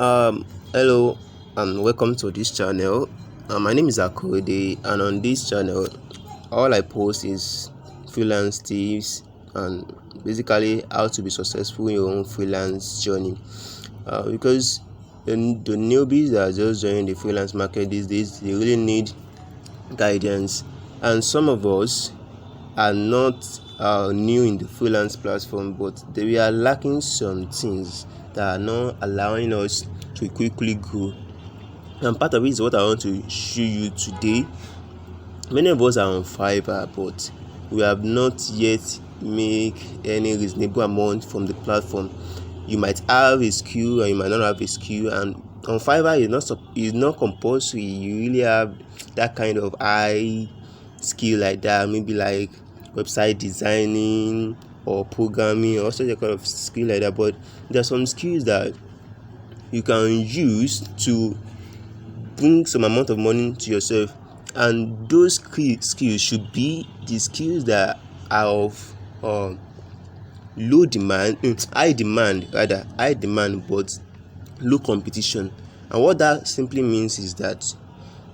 Hello and welcome to this channel. My name is Akode, and on this channel all I post is freelance tips and basically how to be successful in your own freelance journey. Because the newbies that are just joining the freelance market these days, they really need guidance, and some of us are not new in the freelance platform, but we are lacking some things that are not allowing us to quickly grow. And part of it is what I want to show you today. Many of us are on Fiverr, but we have not yet make any reasonable amount from the platform. You might have a skill and you might not have a skill, and on Fiverr it's not compulsory you really have that kind of high skill like that, maybe like website designing or programming or such a kind of skill like that. But there are some skills that you can use to bring some amount of money to yourself, and those skills should be the skills that are of low demand high demand rather high demand but low competition. And what that simply means is that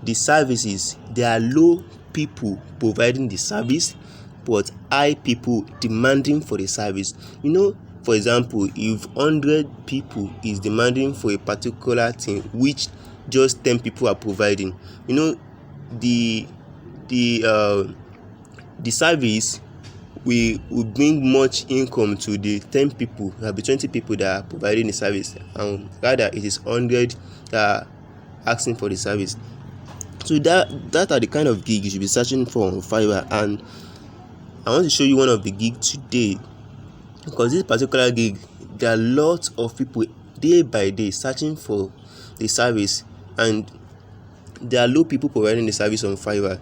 the services, there are low people providing the service but high people demanding for the service. For example, if 100 people is demanding for a particular thing which just 10 people are providing, the service will bring much income to the 10 people, there will be 20 people that are providing the service, and rather it is 100 that are asking for the service. So that are the kind of gig you should be searching for on Fiverr. And I want to show you one of the gigs today, because this particular gig, there are lots of people day by day searching for the service, and there are low people providing the service on Fiverr,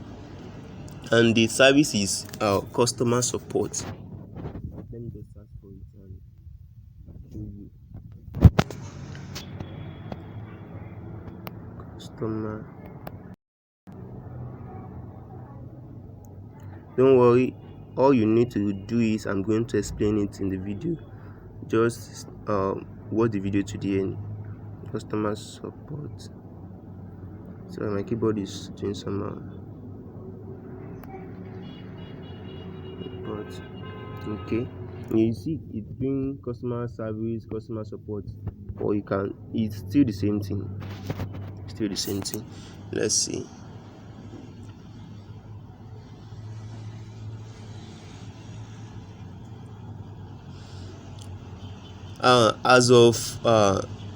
and the service is customer support. Let me just search for it and show you. Customer. Don't worry, all you need to do is, I'm going to explain it in the video. Just watch the video to the end. Customer support. So my keyboard is doing some support. Okay, you see it being customer service, customer support, or it's still the same thing. Let's see. As of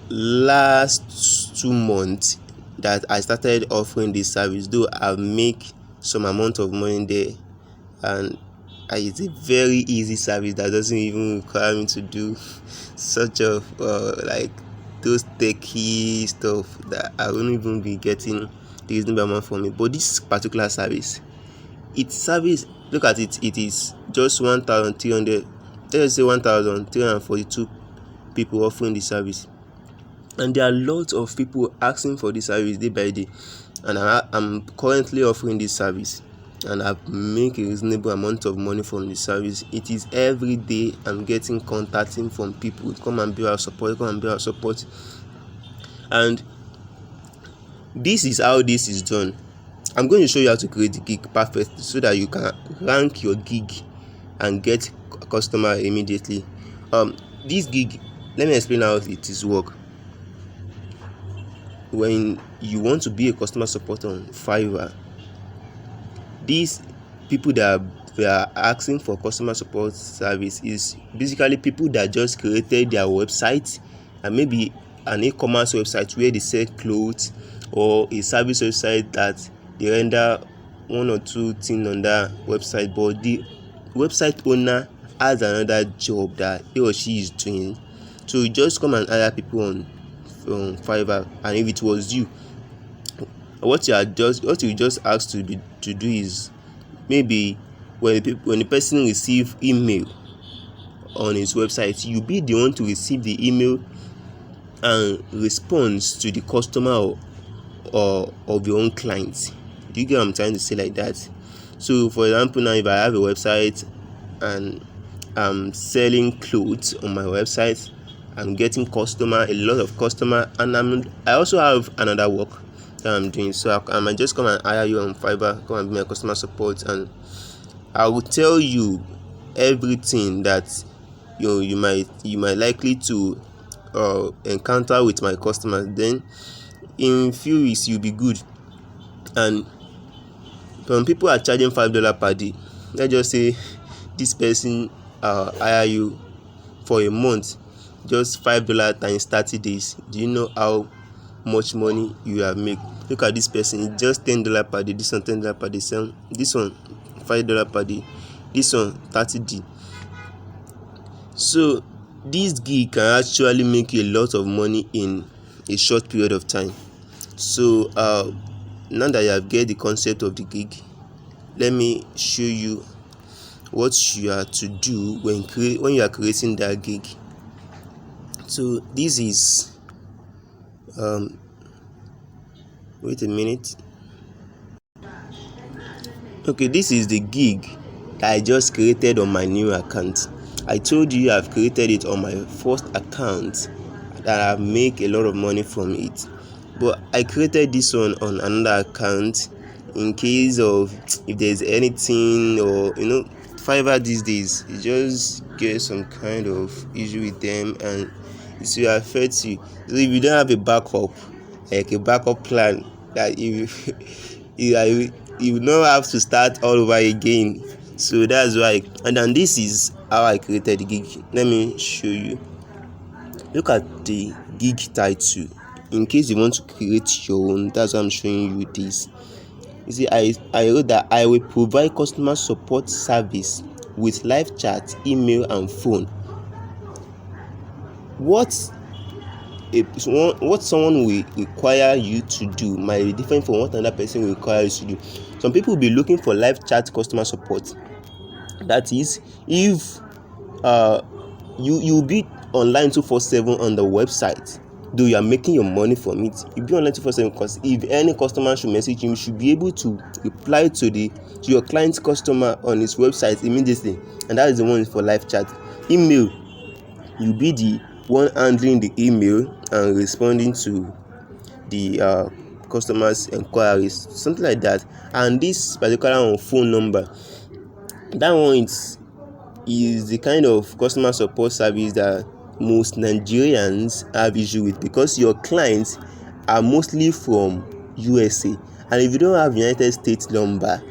last 2 months that I started offering this service, though I make some amount of money there, and it's a very easy service that doesn't even require me to do such of like those techie stuff that I won't even be getting the reasonable amount from it. But this particular service, look at it, it is just 1,300, let's say 1,342 people offering the service, and there are lots of people asking for this service day by day. And I'm currently offering this service, and I make a reasonable amount of money from the service. It is every day I'm getting contacting from people, come and be our support. And this is how this is done. I'm going to show you how to create the gig perfectly so that you can rank your gig and get a customer immediately. This gig, let me explain how it is work. When you want to be a customer support on Fiverr, these people that are asking for customer support service is basically people that just created their website, and maybe an e-commerce website where they sell clothes, or a service website that they render one or two things on that website, but the website owner has another job that he or she is doing. So you just come and hire people on Fiverr, and if it was you, what you just asked to do is, maybe when the person receive email on his website, you be the one to receive the email and response to the customer or of your own clients. Do you get what I'm trying to say like that? So for example, now if I have a website and I'm selling clothes on my website, I'm getting a lot of customer, and I also have another work that I'm doing. So I might just come and hire you on Fiverr, come and be my customer support, and I will tell you everything that you might likely to encounter with my customers. Then in few weeks you'll be good. And some people are charging $5 per day. Let's just say this person hire you for a month, just $5 times 30 days. Do you know how much money you have made? Look at this person, just $10 per day. This one $10 per day, this one $5 per day, this one 30D. So this gig can actually make a lot of money in a short period of time. So now that you have get the concept of the gig, let me show you what you are to do when you are creating that gig. So this is wait a minute. Okay, this is the gig that I just created on my new account. I told you I've created it on my first account that I make a lot of money from it, but I created this one on another account in case of if there's anything, or Fiverr these days, you just get some kind of issue with them and it will affect you. So if you don't have a backup, like a backup plan, that if you will not have to start all over again. So that's why. And then this is how I created the gig. Let me show you. Look at the gig title. In case you want to create your own, that's why I'm showing you this. You see, I wrote that I will provide customer support service with live chat, email, and phone. What someone will require you to do might be different from what another person will require you to do. Some people will be looking for live chat customer support. That is, if you'll be online 247 on the website, though you are making your money from it, you'll be online 247, because if any customer should message you should be able to reply to your client's customer on his website immediately, and that is the one for live chat. Email, you'll be the one handling the email and responding to the customers' inquiries, something like that. And this particular phone number, that one is the kind of customer support service that most Nigerians have issue with, because your clients are mostly from USA, and if you don't have United States number,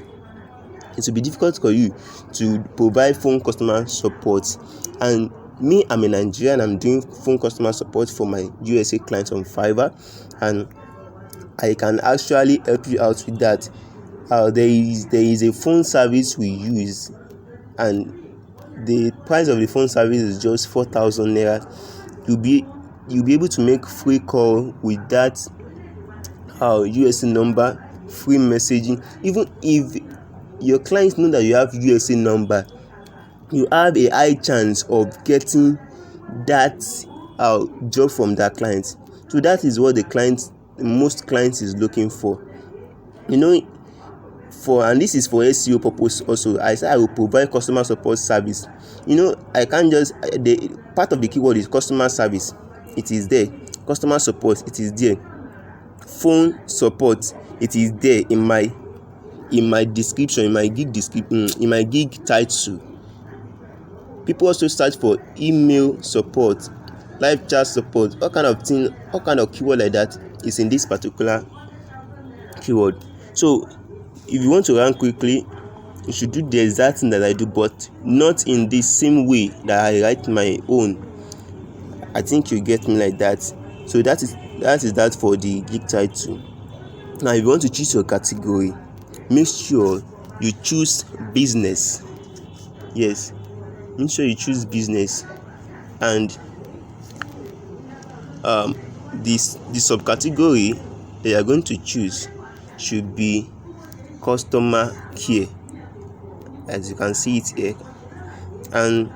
it will be difficult for you to provide phone customer support. And me, I'm a Nigerian, I'm doing phone customer support for my USA clients on Fiverr, and I can actually help you out with that. There is a phone service we use, and the price of the phone service is just 4,000 naira. You'll be able to make free call with that USA number, free messaging. Even if your clients know that you have USA number, you have a high chance of getting that job from that client. So that is what most clients is looking for. And this is for SEO purpose also. I say I will provide customer support service. I can't just the part of the keyword is customer service. It is there. Customer support, it is there. Phone support, it is there in my description, in my gig title. People also search for email support, live chat support, all kind of keyword like that is in this particular keyword. So if you want to run quickly, you should do the exact thing that I do, but not in the same way that I write my own. I think you get me like that. So that is that for the gig title. Now if you want to choose your category, make sure you choose business. Yes, make sure you choose business, and the subcategory that you are going to choose should be customer care, as you can see it here, and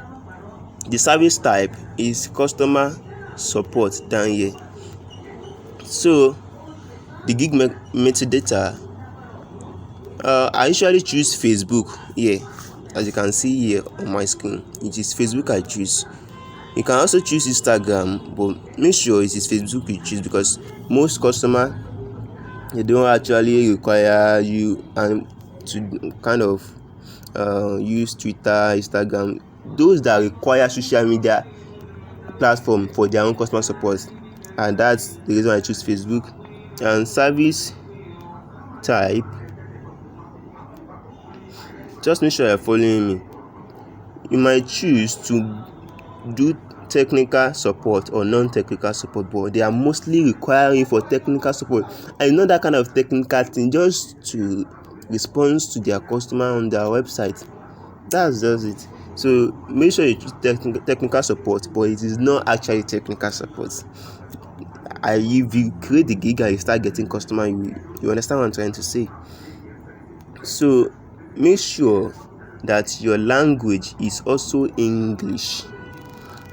the service type is customer support down here. So the gig metadata, I usually choose Facebook here, as you can see here on my screen. It is Facebook I choose. You can also choose Instagram, but make sure it is Facebook you choose, because most customer, they don't actually require you and to kind of use Twitter, Instagram, those that require social media platform for their own customer support. And that's the reason I choose Facebook. And service type, just make sure you're following me. You might choose to do technical support or non-technical support, but they are mostly requiring for technical support, and not that kind of technical thing, just to respond to their customer on their website. That's just it. So make sure you choose technical support, but it is not actually technical support. If you create the gig and you start getting customer, you understand what I'm trying to say. So make sure that your language is also English.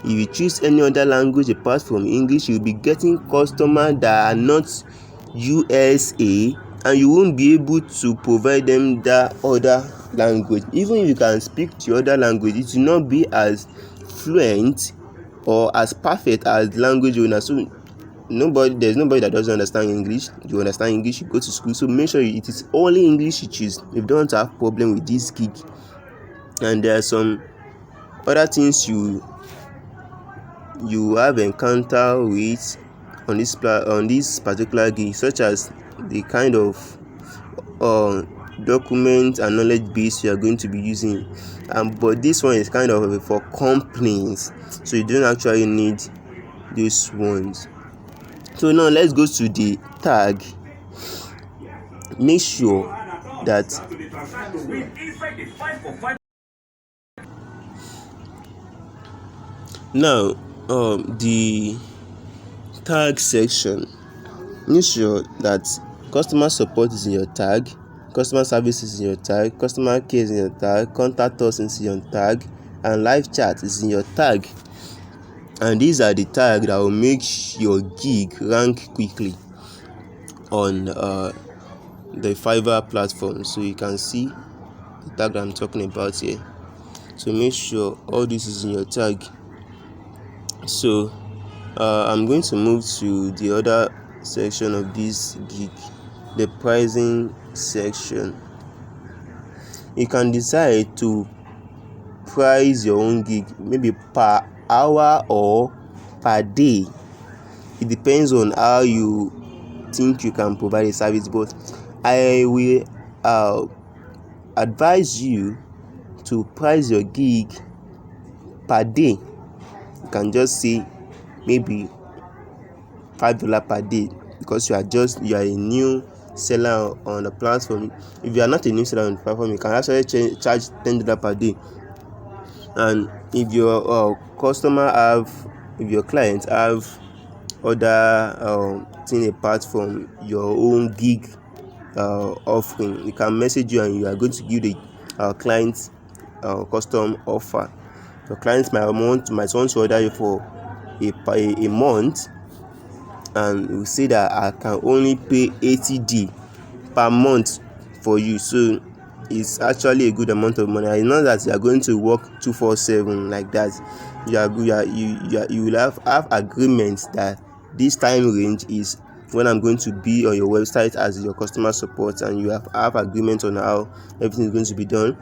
If you choose any other language apart from English, you'll be getting customers that are not USA, and you won't be able to provide them that other language. Even if you can speak the other language, it will not be as fluent or as perfect as the language you understand. There's nobody that doesn't understand English. You understand English, you go to school, so make sure it is only English you choose. If you don't have problem with this gig. And there are some other things you have encounter with on this particular gig, such as the kind of document and knowledge base you are going to be using, but this one is kind of for companies, so you don't actually need these ones. So now let's go to the tag. Make sure that now the tag section, make sure that customer support is in your tag, customer service is in your tag, customer care is in your tag, contact us is in your tag, and live chat is in your tag. And these are the tags that will make your gig rank quickly on the Fiverr platform. So you can see the tag I'm talking about here. So make sure all this is in your tag. So I'm going to move to the other section of this gig, the pricing section. You can decide to price your own gig, maybe per hour or per day. It depends on how you think you can provide a service, but I will advise you to price your gig per day. You can just say maybe $5 per day, because you are a new seller on the platform. If you are not a new seller on the platform, you can actually charge $10 per day. And if your if your clients have other thing apart from your own gig offering, you can message you and you are going to give the clients custom offer. Your clients might want to order you for a month, and you say that I can only pay $80 per month for you. So it's actually a good amount of money. It's not that you are going to work 247 like that. You will have agreements that this time range is when I'm going to be on your website as your customer support, and you have agreement on how everything is going to be done.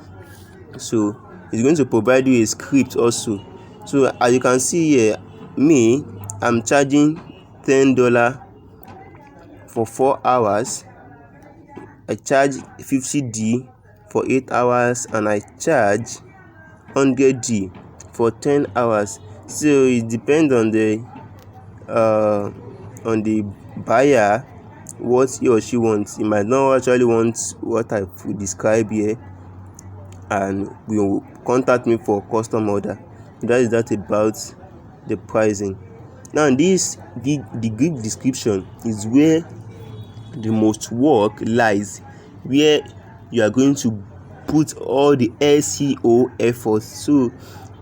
So it's going to provide you a script also. So as you can see here, I'm charging $10 for 4 hours. I charge $50 for 8 hours, and I charge $100 for 10 hours. So it depends on the buyer, what he or she wants. He might not actually want what I describe here, and will contact me for custom order. That is that about the pricing. Now the gig description is where the most work lies, where you are going to put all the SEO efforts. So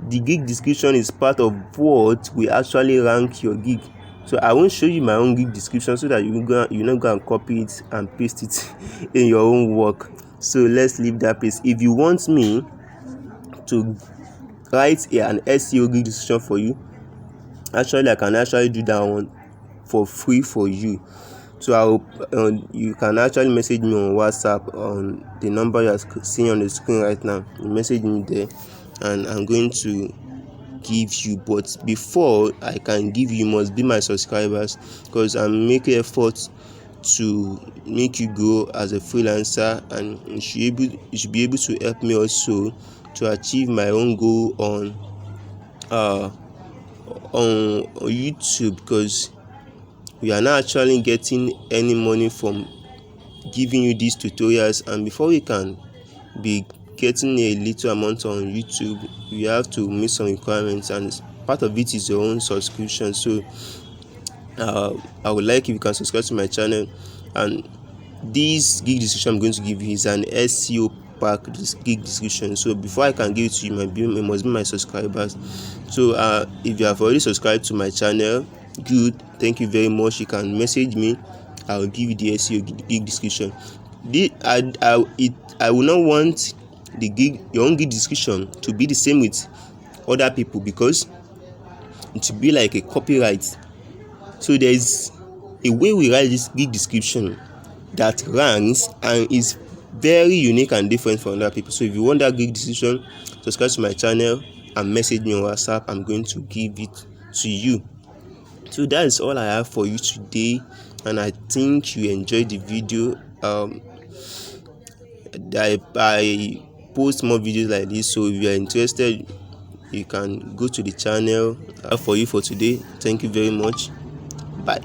the gig description is part of what will actually rank your gig. So I won't show you my own gig description so that you not go and copy it and paste it in your own work. So let's leave that place. If you want me to write an SEO gig description for you, Actually, I can actually do that one for free for you. So you can actually message me on WhatsApp on the number you are seeing on the screen right now. You message me there, and I'm going to give you. But before I can give you, must be my subscribers, because I'm making effort to make you grow as a freelancer, and you should be able to help me also to achieve my own goal uh on YouTube, because we are not actually getting any money from giving you these tutorials. And before we can be getting a little amount on YouTube, we have to meet some requirements, and part of it is your own subscription. So I would like if you can subscribe to my channel. And this gig description I'm going to give you is an SEO pack gig description. So before I can give it to you, it must be my subscribers. So if you have already subscribed to my channel, good, thank you very much. You can message me, I will give you the SEO gig description. I will not want your own gig description to be the same with other people, because it will be like a copyright. So there is a way we write this gig description that ranks and is very unique and different from other people. So if you want that gig description, subscribe to my channel and message me on WhatsApp. I'm going to give it to you. So that is all I have for you today, and I think you enjoyed the video. I post more videos like this, so if you are interested, you can go to the channel. For you for today, thank you very much. Bye.